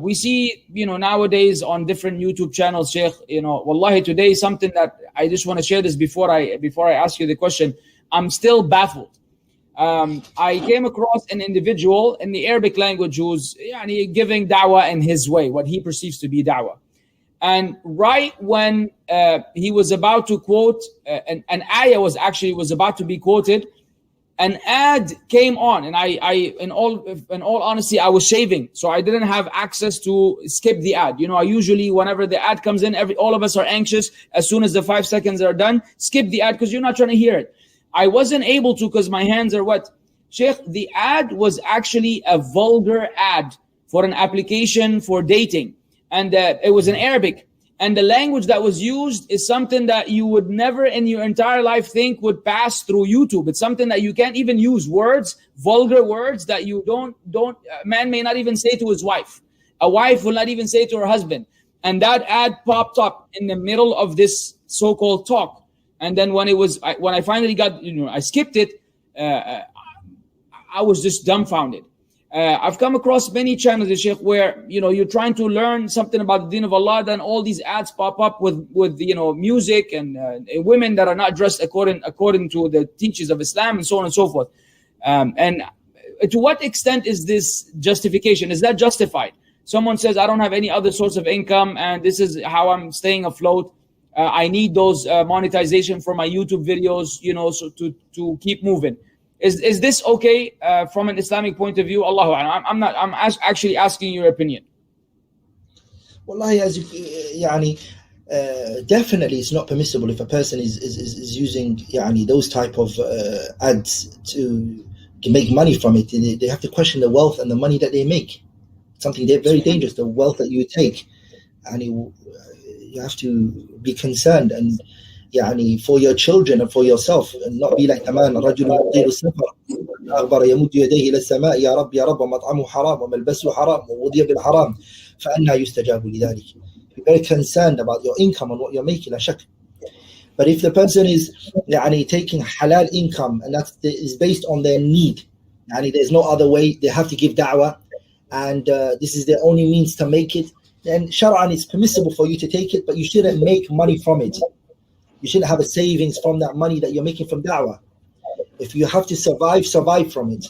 We see, nowadays on different YouTube channels, Sheikh, wallahi, today something that I just want to share this before I ask you the question. I'm still baffled. I came across an individual in the Arabic language who's giving da'wah in his way, what he perceives to be da'wah. And right when he was about to quote, an ayah was about to be quoted, an ad came on, and I in all honesty, I was shaving, so I didn't have access to skip the ad. I usually, whenever the ad comes in, all of us are anxious. As soon as the 5 seconds are done, skip the ad because you're not trying to hear it. I wasn't able to because my hands are wet. Sheikh, the ad was actually a vulgar ad for an application for dating. And it was in Arabic. And the language that was used is something that you would never in your entire life think would pass through YouTube. It's something that you can't even use, words, vulgar words that you don't a man may not even say to his wife. A wife will not even say to her husband. And that ad popped up in the middle of this so-called talk. And then when I finally got, I skipped it, I was just dumbfounded. I've come across many channels, Sheikh, where, you're trying to learn something about the deen of Allah, then all these ads pop up with music and women that are not dressed according to the teachings of Islam and so on and so forth. And to what extent is this justification? Is that justified? Someone says, I don't have any other source of income and this is how I'm staying afloat. I need those monetization for my YouTube videos, so to keep moving. Is this okay from an Islamic point of view? Allahu a'lam. I'm actually asking your opinion. Wallahi, definitely it's not permissible if a person is using those type of ads to make money from it. They have to question the wealth and the money that they make. Something they're very dangerous, the wealth that you take. And you have to be concerned and for your children and for yourself, and not be like the man رجل يطيل السفر أخبر يمد يديه إلى السماء يا رب يا رب مطعمه حرام وملبسه حرام وغذي بالحرام فأنى يستجاب لذلك. Be very concerned about your income and what you're making, لا شك. But if the person is taking halal income and that is based on their need, there's no other way, they have to give da'wah, and this is their only means to make it, then Shar'an it's permissible for you to take it, but you shouldn't make money from it. You shouldn't have a savings from that money that you're making from da'wah. If you have to survive from it.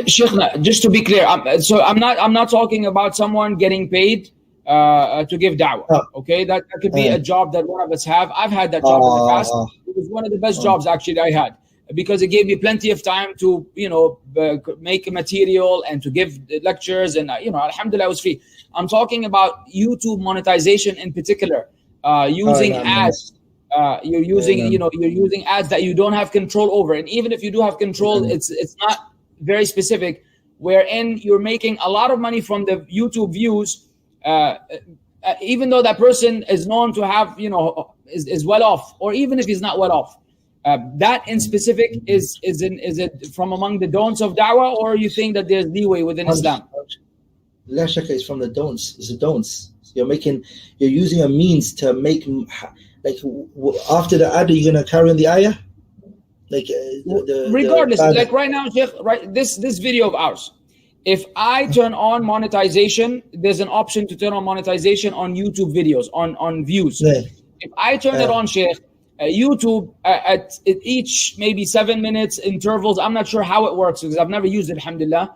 Sheikh, just to be clear, I'm not talking about someone getting paid to give da'wah. Okay, that could be a job that one of us have. I've had that job in the past. It was one of the best jobs actually that I had, because it gave me plenty of time to make material and to give lectures, and alhamdulillah, I was free. I'm talking about YouTube monetization in particular, using ads. You're using ads that you don't have control over, and even if you do have control, it's not very specific, wherein you're making a lot of money from the YouTube views, even though that person is known to have is well off, or even if he's not well off. That in specific is it from among the don'ts of da'wah, or you think that there's leeway within Islam? La shakka is from the don'ts. It's the don'ts. You're using a means to make, like, after the ad, you're gonna carry on the ayah, like regardless. Like right now, Sheikh, right, this video of ours. If I turn on monetization, there's an option to turn on monetization on YouTube videos on views. Yeah. If I turn it on, Sheikh, YouTube at each maybe 7 minutes intervals, I'm not sure how it works because I've never used it, alhamdulillah,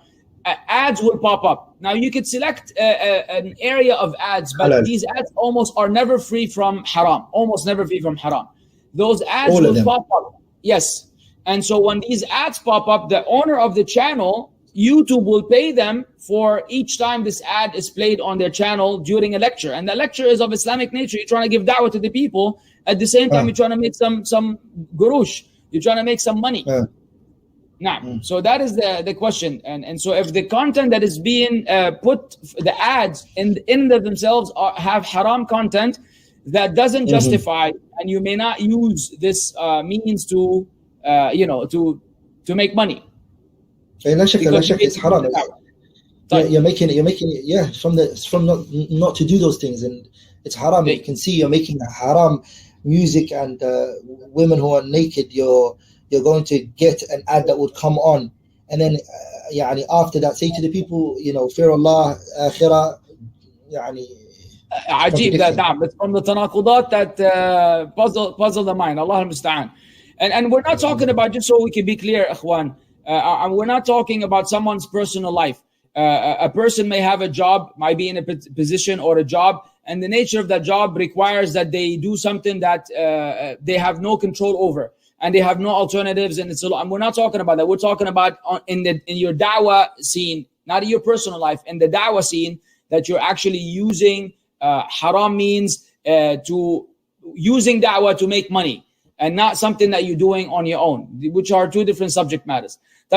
ads will pop up. Now you could select an area of ads, but HALAL. These ads almost are never free from haram, almost never free from haram. Those ads will pop up. Yes. And so when these ads pop up, the owner of the channel, YouTube will pay them for each time this ad is played on their channel during a lecture. And the lecture is of Islamic nature. You're trying to give da'wah to the people. At the same time, you're trying to make some gurush. You're trying to make some money. Nah. So that is the question. And so if the content that is being put, the ads in themselves have haram content, that doesn't justify, and you may not use this means to make money. لا شك it's haram. You're making it, from not to do those things, and it's haram. You can see you're making haram music and women who are naked. You're going to get an ad that would come on, and then يعني after that say to the people, fear Allah, akhirah, يعني عجيب that نعم. It's from the تناقضات that puzzle the mind. Allah al-Musta'an. And we're not talking about, just so we can be clear, Ikhwan, we're not talking about someone's personal life. A person may have a job, might be in a position or a job, and the nature of that job requires that they do something that they have no control over, and they have no alternatives. And we're not talking about that. We're talking about in your da'wah scene, not in your personal life, in the da'wah scene, that you're actually using haram means to using da'wah to make money, and not something that you're doing on your own, which are two different subject matters.